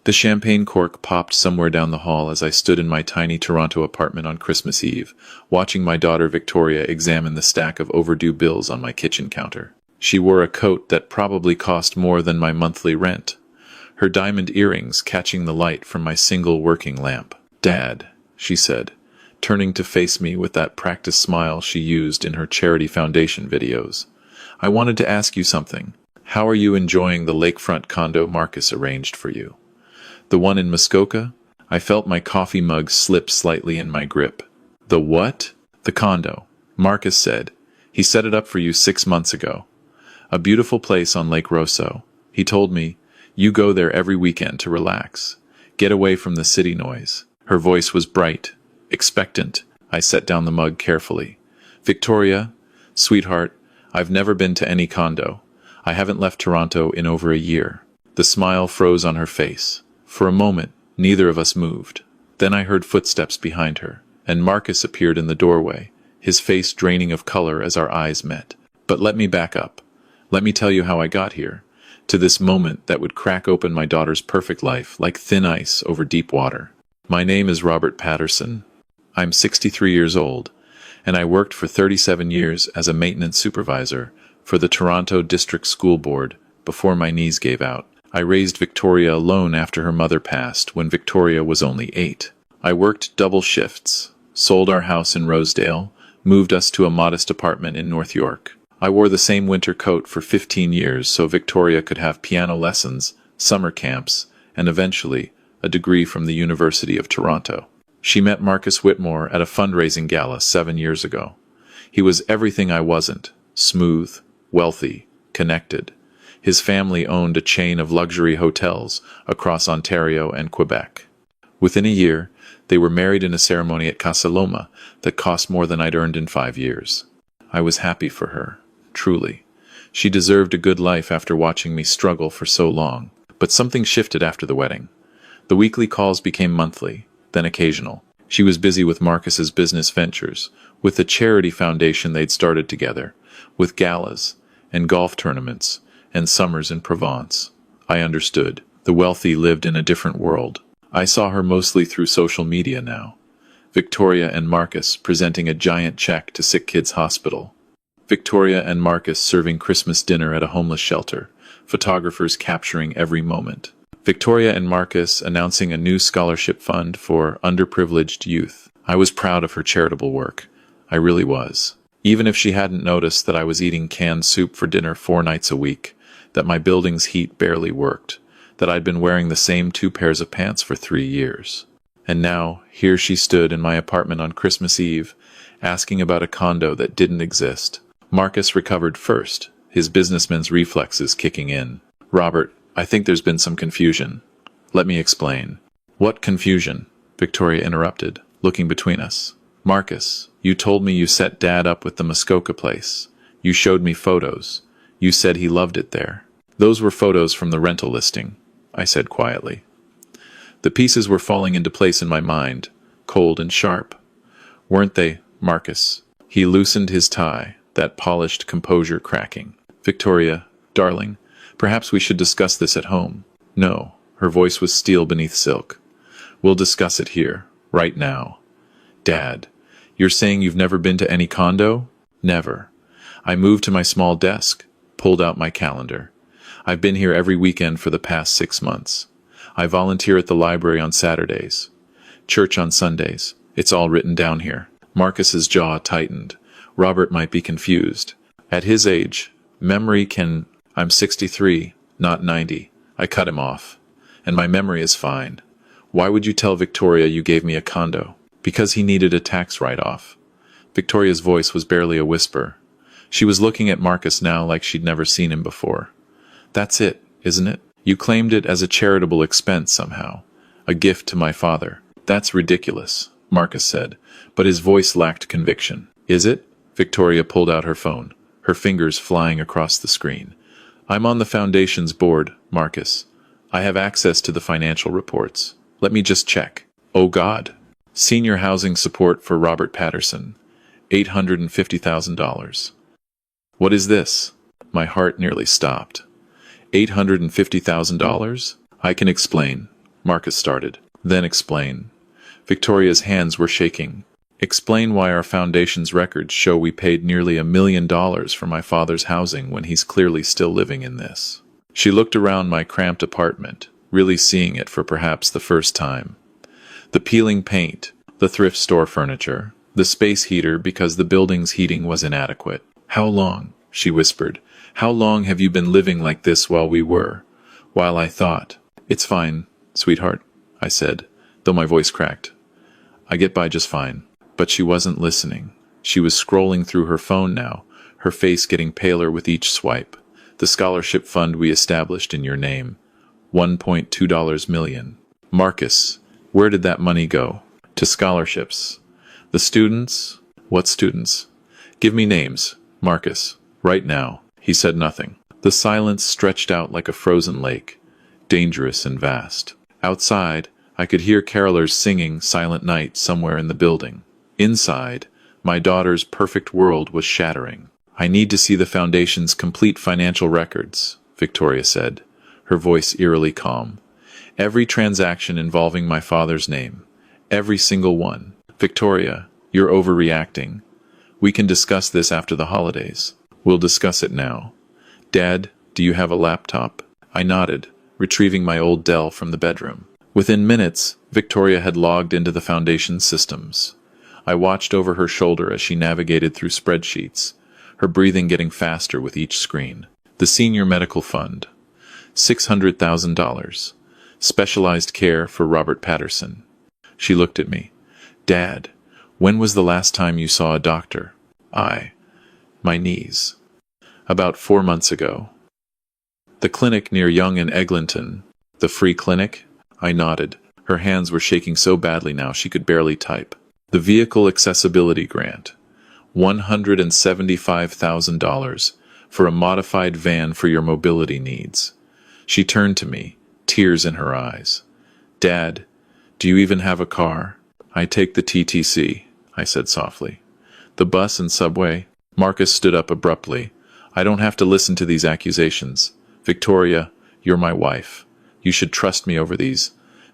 The champagne cork popped somewhere down the hall as I stood in my tiny Toronto apartment on Christmas Eve, watching my daughter Victoria examine the stack of overdue bills on my kitchen counter. She wore a coat that probably cost more than my monthly rent, her diamond earrings catching the light from my single working lamp. "Dad," she said, turning to face me with that practiced smile she used in her charity foundation videos. "I wanted to ask you something. How are you enjoying the lakefront condo Marcus arranged for you? The one in Muskoka?" I felt my coffee mug slip slightly in my grip. "The what?" "The condo," Marcus said. "He set it up for you 6 months ago. A beautiful place on Lake Rosso. He told me, you go there every weekend to relax. Get away from the city noise." Her voice was bright, expectant. I set down the mug carefully. "Victoria, sweetheart, I've never been to any condo. I haven't left Toronto in over a year." The smile froze on her face. For a moment, neither of us moved. Then I heard footsteps behind her, and Marcus appeared in the doorway, his face draining of color as our eyes met. "But let me back up. Let me tell you how I got here, to this moment that would crack open my daughter's perfect life like thin ice over deep water. My name is Robert Patterson. I'm 63 years old, and I worked for 37 years as a maintenance supervisor for the Toronto District School Board before my knees gave out. I raised Victoria alone after her mother passed when Victoria was only 8. I worked double shifts, sold our house in Rosedale, moved us to a modest apartment in North York. I wore the same winter coat for 15 years so Victoria could have piano lessons, summer camps, and eventually a degree from the University of Toronto. She met Marcus Whitmore at a fundraising gala 7 years ago. He was everything I wasn't: smooth, wealthy, connected. His family owned a chain of luxury hotels across Ontario and Quebec. Within a year, they were married in a ceremony at Casa Loma that cost more than I'd earned in 5 years. I was happy for her, truly. She deserved a good life after watching me struggle for so long. But something shifted after the wedding. The weekly calls became monthly, then occasional. She was busy with Marcus's business ventures, with the charity foundation they'd started together, with galas and golf tournaments, and summers in Provence. I understood. The wealthy lived in a different world. I saw her mostly through social media now. Victoria and Marcus presenting a giant check to Sick Kids Hospital. Victoria and Marcus serving Christmas dinner at a homeless shelter. Photographers capturing every moment. Victoria and Marcus announcing a new scholarship fund for underprivileged youth. I was proud of her charitable work. I really was. Even if she hadn't noticed that I was eating canned soup for dinner 4 nights a week, that my building's heat barely worked, that I'd been wearing the same 2 pairs of pants for 3 years. And now, here she stood in my apartment on Christmas Eve, asking about a condo that didn't exist. Marcus recovered first, his businessman's reflexes kicking in. "Robert, I think there's been some confusion. Let me explain." "What confusion?" Victoria interrupted, looking between us. "Marcus, you told me you set Dad up with the Muskoka place. You showed me photos. You said he loved it there." "Those were photos from the rental listing," I said quietly. The pieces were falling into place in my mind, cold and sharp. "Weren't they, Marcus?" He loosened his tie, that polished composure cracking. "Victoria, darling, perhaps we should discuss this at home." "No," her voice was steel beneath silk. "We'll discuss it here, right now." "Dad, you're saying you've never been to any condo?" "Never." I moved to my small desk, pulled out my calendar. "I've been here every weekend for the past 6 months. I volunteer at the library on Saturdays. Church on Sundays. It's all written down here." Marcus's jaw tightened. Robert might be confused. At his age, memory can... "I'm 63, not 90. I cut him off. "And my memory is fine. Why would you tell Victoria you gave me a condo?" "Because he needed a tax write-off." Victoria's voice was barely a whisper. She was looking at Marcus now like she'd never seen him before. "That's it, isn't it? You claimed it as a charitable expense somehow. A gift to my father." "That's ridiculous," Marcus said, but his voice lacked conviction. "Is it?" Victoria pulled out her phone, her fingers flying across the screen. "I'm on the foundation's board, Marcus. I have access to the financial reports. Let me just check." "Oh God." "Senior housing support for Robert Patterson. $850,000. "What is this?" My heart nearly stopped. $850,000? "I can explain." Marcus started. Then explain. Victoria's hands were shaking. Explain why our foundation's records show we paid nearly $1 million for my father's housing when he's clearly still living in this. She looked around my cramped apartment, really seeing it for perhaps the first time. The peeling paint, the thrift store furniture, the space heater because the building's heating was inadequate. How long, she whispered, how long have you been living like this while I thought? It's fine, sweetheart, I said, though my voice cracked. I get by just fine. But she wasn't listening. She was scrolling through her phone now, her face getting paler with each swipe. The scholarship fund we established in your name. $1.2 million. Marcus, where did that money go? To scholarships. The students? What students? Give me names, Marcus, right now. He said nothing. The silence stretched out like a frozen lake, dangerous and vast. Outside, I could hear carolers singing Silent Night somewhere in the building. Inside, my daughter's perfect world was shattering. I need to see the Foundation's complete financial records, Victoria said, her voice eerily calm. Every transaction involving my father's name. Every single one. Victoria, you're overreacting. We can discuss this after the holidays. We'll discuss it now. Dad, do you have a laptop? I nodded, retrieving my old Dell from the bedroom. Within minutes, Victoria had logged into the Foundation's systems. I watched over her shoulder as she navigated through spreadsheets, her breathing getting faster with each screen. The Senior Medical Fund. $600,000. Specialized care for Robert Patterson. She looked at me. Dad, when was the last time you saw a doctor? My knees. About 4 months ago. The clinic near Young and Eglinton. The free clinic? I nodded. Her hands were shaking so badly now she could barely type. The Vehicle Accessibility Grant. $175,000 for a modified van for your mobility needs. She turned to me, tears in her eyes. Dad, do you even have a car? I take the TTC, I said softly. The bus and subway? Marcus stood up abruptly. I don't have to listen to these accusations. Victoria, you're my wife. You should trust me over these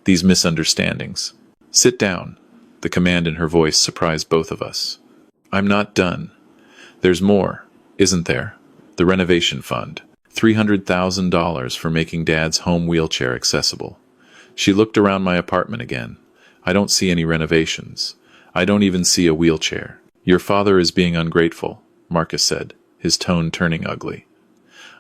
misunderstandings. Sit down. The command in her voice surprised both of us. I'm not done. There's more, isn't there? The renovation fund. $300,000 for making Dad's home wheelchair accessible. She looked around my apartment again. I don't see any renovations. I don't even see a wheelchair. Your father is being ungrateful, Marcus said, his tone turning ugly.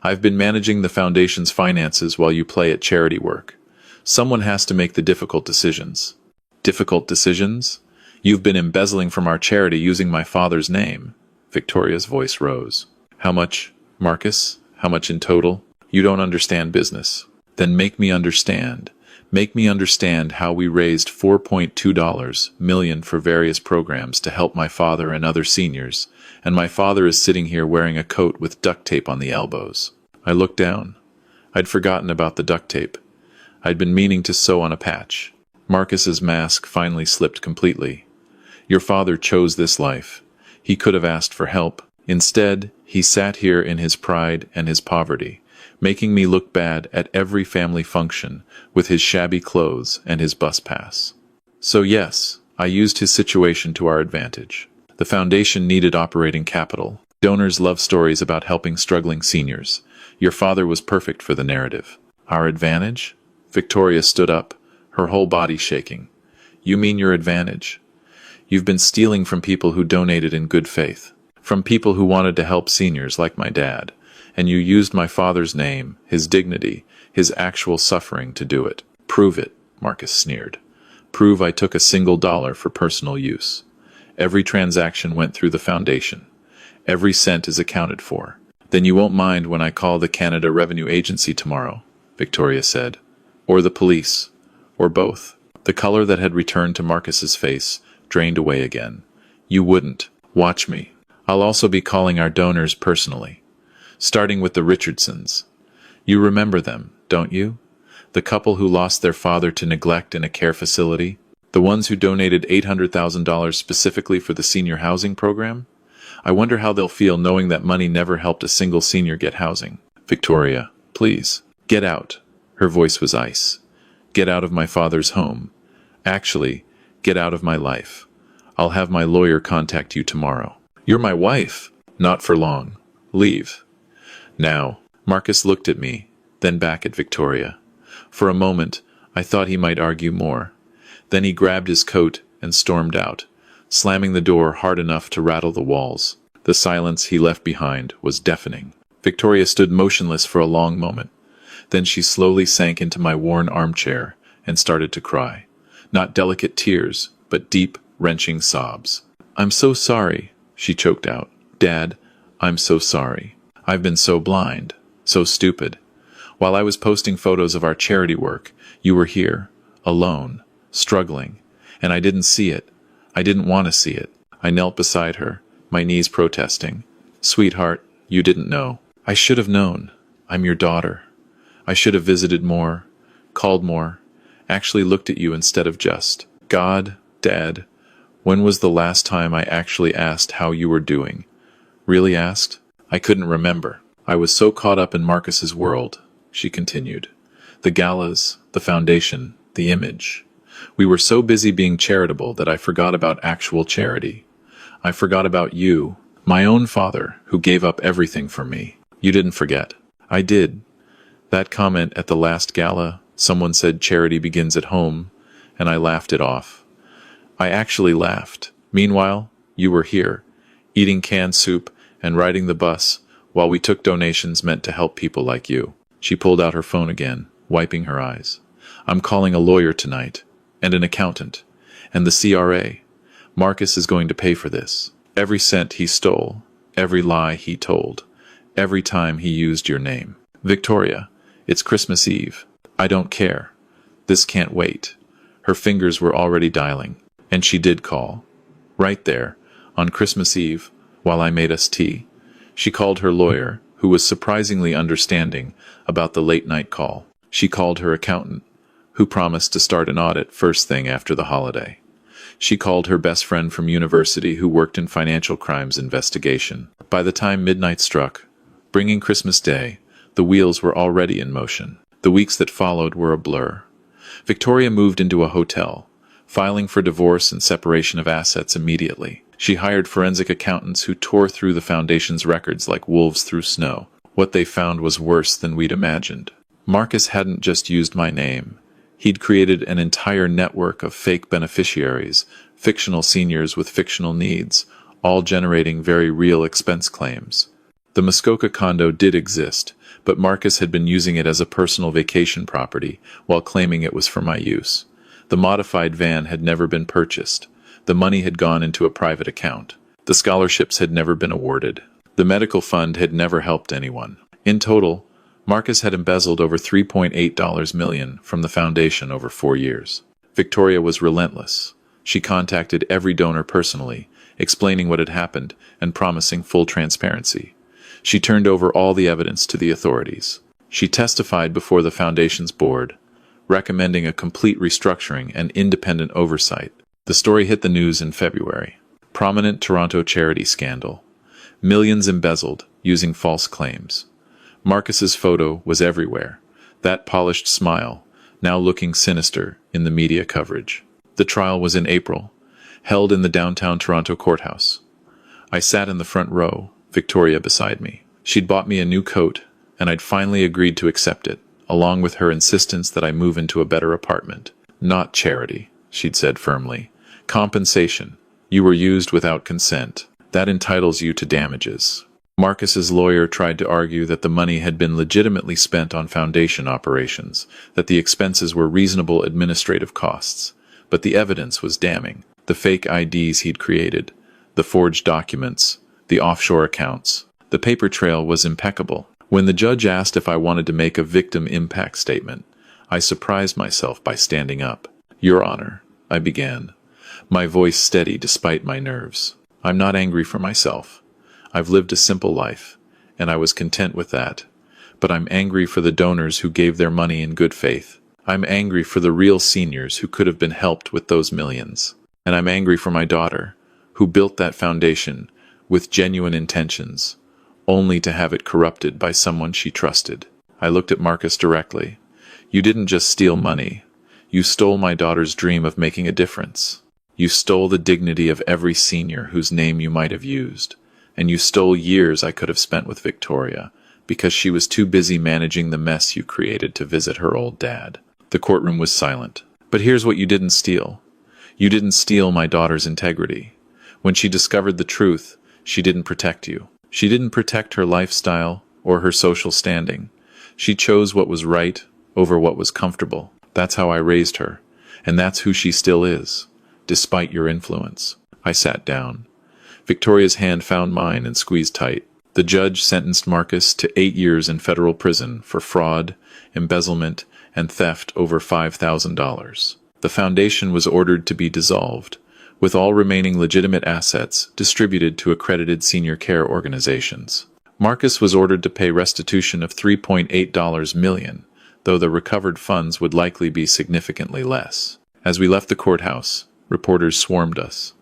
I've been managing the Foundation's finances while you play at charity work. Someone has to make the difficult decisions. Difficult decisions? You've been embezzling from our charity using my father's name. Victoria's voice rose. How much, Marcus? How much in total? You don't understand business. Then make me understand. Make me understand how we raised $4.2 million for various programs to help my father and other seniors, and my father is sitting here wearing a coat with duct tape on the elbows. I looked down. I'd forgotten about the duct tape. I'd been meaning to sew on a patch. Marcus's mask finally slipped completely. Your father chose this life. He could have asked for help. Instead, he sat here in his pride and his poverty, making me look bad at every family function with his shabby clothes and his bus pass. So yes, I used his situation to our advantage. The Foundation needed operating capital. Donors love stories about helping struggling seniors. Your father was perfect for the narrative. Our advantage? Victoria stood up, her whole body shaking. You mean your advantage? You've been stealing from people who donated in good faith, from people who wanted to help seniors like my dad, and you used my father's name, his dignity, his actual suffering to do it. Prove it, Marcus sneered. Prove I took $1 for personal use. Every transaction went through the Foundation. Every cent is accounted for. Then you won't mind when I call the Canada Revenue Agency tomorrow, Victoria said. Or the police. Or both. The color that had returned to Marcus's face drained away again. You wouldn't. Watch me. I'll also be calling our donors personally. Starting with the Richardsons. You remember them, don't you? The couple who lost their father to neglect in a care facility? The ones who donated $800,000 specifically for the senior housing program? I wonder how they'll feel knowing that money never helped a single senior get housing. Victoria, please, get out. Her voice was ice. Get out of my father's home. Actually, get out of my life. I'll have my lawyer contact you tomorrow. You're my wife. Not for long. Leave. Now. Marcus looked at me, then back at Victoria. For a moment, I thought he might argue more. Then he grabbed his coat and stormed out, slamming the door hard enough to rattle the walls. The silence he left behind was deafening. Victoria stood motionless for a long moment. Then she slowly sank into my worn armchair and started to cry. Not delicate tears, but deep, wrenching sobs. "I'm so sorry," she choked out. "Dad, I'm so sorry. I've been so blind, so stupid. While I was posting photos of our charity work, you were here, alone, struggling, and I didn't see it. I didn't want to see it." I knelt beside her, my knees protesting. "Sweetheart, you didn't know. I should have known. I'm your daughter. I should have visited more, called more, actually looked at you instead of just. God, Dad, when was the last time I actually asked how you were doing? Really asked? I couldn't remember. I was so caught up in Marcus's world," she continued. "The galas, the foundation, the image. We were so busy being charitable that I forgot about actual charity. I forgot about you, my own father, who gave up everything for me. You didn't forget. I did. That comment at the last gala, someone said charity begins at home, and I laughed it off. I actually laughed. Meanwhile, you were here, eating canned soup and riding the bus, while we took donations meant to help people like you." She pulled out her phone again, wiping her eyes. "I'm calling a lawyer tonight, and an accountant, and the CRA. Marcus is going to pay for this. Every cent he stole, every lie he told, every time he used your name. Victoria, it's Christmas Eve. I don't care. This can't wait." Her fingers were already dialing, and she did call. Right there, on Christmas Eve, while I made us tea. She called her lawyer, who was surprisingly understanding about the late-night call. She called her accountant, who promised to start an audit first thing after the holiday. She called her best friend from university who worked in financial crimes investigation. By the time midnight struck, bringing Christmas Day, the wheels were already in motion. The weeks that followed were a blur. Victoria moved into a hotel, filing for divorce and separation of assets immediately. She hired forensic accountants who tore through the foundation's records like wolves through snow. What they found was worse than we'd imagined. Marcus hadn't just used my name. He'd created an entire network of fake beneficiaries, fictional seniors with fictional needs, all generating very real expense claims. The Muskoka Condo did exist, but Marcus had been using it as a personal vacation property while claiming it was for my use. The modified van had never been purchased. The money had gone into a private account. The scholarships had never been awarded. The medical fund had never helped anyone. In total, Marcus had embezzled over $3.8 million from the foundation over 4 years. Victoria was relentless. She contacted every donor personally, explaining what had happened and promising full transparency. She turned over all the evidence to the authorities. She testified before the foundation's board, recommending a complete restructuring and independent oversight. The story hit the news in February. Prominent Toronto charity scandal. Millions embezzled using false claims. Marcus's photo was everywhere. That polished smile, now looking sinister in the media coverage. The trial was in April, held in the downtown Toronto courthouse. I sat in the front row, Victoria beside me. She'd bought me a new coat, and I'd finally agreed to accept it, along with her insistence that I move into a better apartment. "Not charity," she'd said firmly. "Compensation. You were used without consent. That entitles you to damages." Marcus's lawyer tried to argue that the money had been legitimately spent on foundation operations, that the expenses were reasonable administrative costs. But the evidence was damning. The fake IDs he'd created, the forged documents, the offshore accounts. The paper trail was impeccable. When the judge asked if I wanted to make a victim impact statement, I surprised myself by standing up. "Your Honor," I began, my voice steady despite my nerves. "I'm not angry for myself. I've lived a simple life, and I was content with that. But I'm angry for the donors who gave their money in good faith. I'm angry for the real seniors who could have been helped with those millions. And I'm angry for my daughter, who built that foundation with genuine intentions, only to have it corrupted by someone she trusted." I looked at Marcus directly. "You didn't just steal money. You stole my daughter's dream of making a difference. You stole the dignity of every senior whose name you might have used. And you stole years I could have spent with Victoria, because she was too busy managing the mess you created to visit her old dad. The courtroom was silent. But here's what you didn't steal. You didn't steal my daughter's integrity. When she discovered the truth, she didn't protect you. She didn't protect her lifestyle or her social standing. She chose what was right over what was comfortable. That's how I raised her, and that's who she still is, despite your influence. I sat down. Victoria's hand found mine and squeezed tight. The judge sentenced Marcus to 8 years in federal prison for fraud, embezzlement, and theft over $5,000. The foundation was ordered to be dissolved, with all remaining legitimate assets distributed to accredited senior care organizations. Marcus was ordered to pay restitution of $3.8 million, though the recovered funds would likely be significantly less. As we left the courthouse, reporters swarmed us.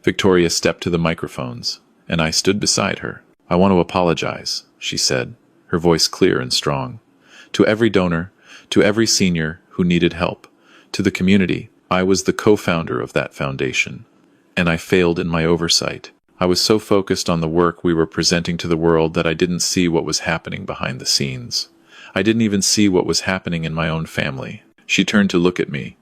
Victoria stepped to the microphones, and I stood beside her. "I want to apologize," she said, her voice clear and strong. "To every donor, to every senior who needed help, to the community. I was the co-founder of that foundation, and I failed in my oversight. I was so focused on the work we were presenting to the world that I didn't see what was happening behind the scenes. I didn't even see what was happening in my own family." She turned to look at me.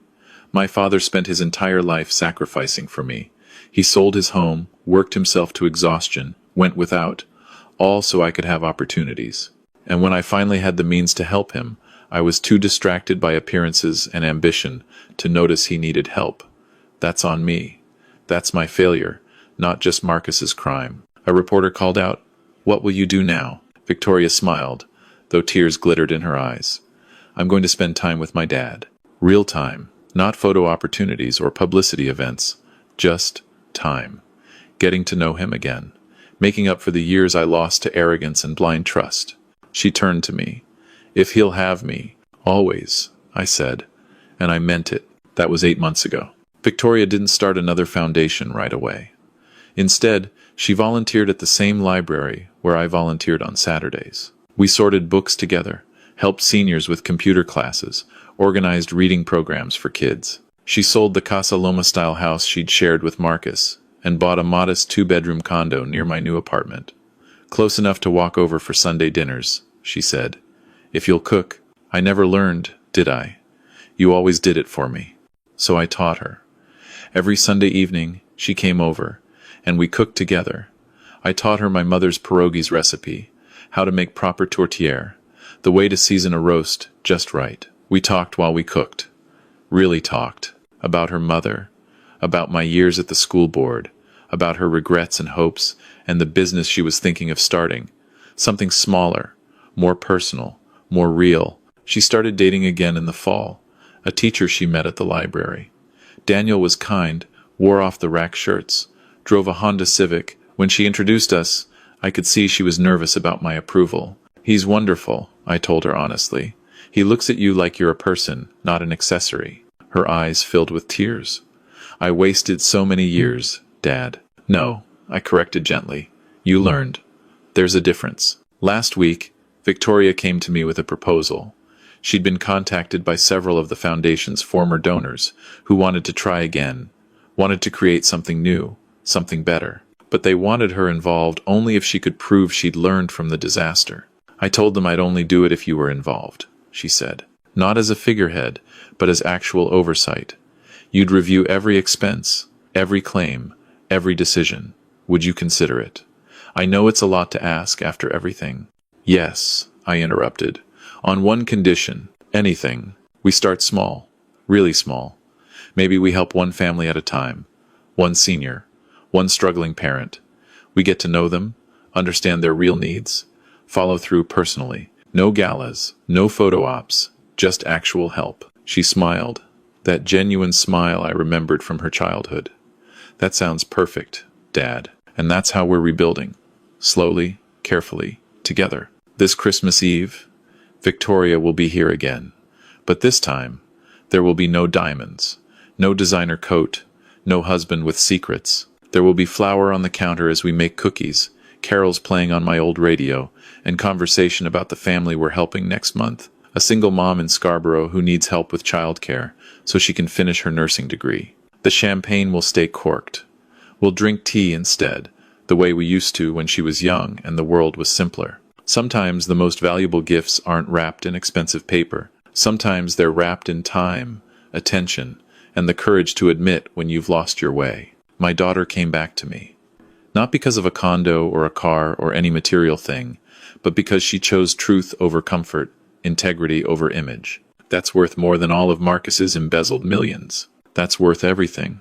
"My father spent his entire life sacrificing for me. He sold his home, worked himself to exhaustion, went without, all so I could have opportunities. And when I finally had the means to help him, I was too distracted by appearances and ambition to notice he needed help. That's on me. That's my failure, not just Marcus's crime." A reporter called out, "What will you do now?" Victoria smiled, though tears glittered in her eyes. "I'm going to spend time with my dad. Real time, not photo opportunities or publicity events. Just time. Getting to know him again. Making up for the years I lost to arrogance and blind trust." She turned to me. "If he'll have me, always," I said, and I meant it. That was 8 months ago. Victoria didn't start another foundation right away. Instead, she volunteered at the same library where I volunteered on Saturdays. We sorted books together, helped seniors with computer classes, organized reading programs for kids. She sold the Casa Loma-style house she'd shared with Marcus and bought a modest 2-bedroom condo near my new apartment. "Close enough to walk over for Sunday dinners," she said. "If you'll cook." I never learned, did I? You always did it for me. So I taught her. Every Sunday evening, she came over, and we cooked together. I taught her my mother's pierogies recipe, how to make proper tortilla, the way to season a roast just right. We talked while we cooked. Really talked. About her mother, about my years at the school board, about her regrets and hopes, and the business she was thinking of starting. Something smaller, more personal, more real. She started dating again in the fall, a teacher she met at the library. Daniel was kind, wore off-the-rack shirts, drove a Honda Civic. When she introduced us, I could see she was nervous about my approval. "He's wonderful," I told her honestly. "He looks at you like you're a person, not an accessory." Her eyes filled with tears. "I wasted so many years, Dad." "No," I corrected gently. "You learned. There's a difference." Last week, Victoria came to me with a proposal. She'd been contacted by several of the foundation's former donors who wanted to try again, wanted to create something new, something better. But they wanted her involved only if she could prove she'd learned from the disaster. "I told them I'd only do it if you were involved," she said. "Not as a figurehead, but as actual oversight. You'd review every expense, every claim, every decision. Would you consider it? I know it's a lot to ask after everything." "Yes," I interrupted. "On one condition. Anything. We start small. Really small. Maybe we help one family at a time. One senior. One struggling parent. We get to know them, understand their real needs, follow through personally. No galas, no photo ops, just actual help." She smiled, that genuine smile I remembered from her childhood. "That sounds perfect, Dad. And that's how we're rebuilding. Slowly, carefully, together. This Christmas Eve, Victoria will be here again. But this time, there will be no diamonds, no designer coat, no husband with secrets. There will be flour on the counter as we make cookies, carols playing on my old radio, and conversation about the family we're helping next month. A single mom in Scarborough who needs help with childcare so she can finish her nursing degree. The champagne will stay corked. We'll drink tea instead, the way we used to when she was young and the world was simpler. Sometimes the most valuable gifts aren't wrapped in expensive paper. Sometimes they're wrapped in time, attention, and the courage to admit when you've lost your way. My daughter came back to me. Not because of a condo or a car or any material thing, but because she chose truth over comfort, integrity over image. That's worth more than all of Marcus's embezzled millions. That's worth everything.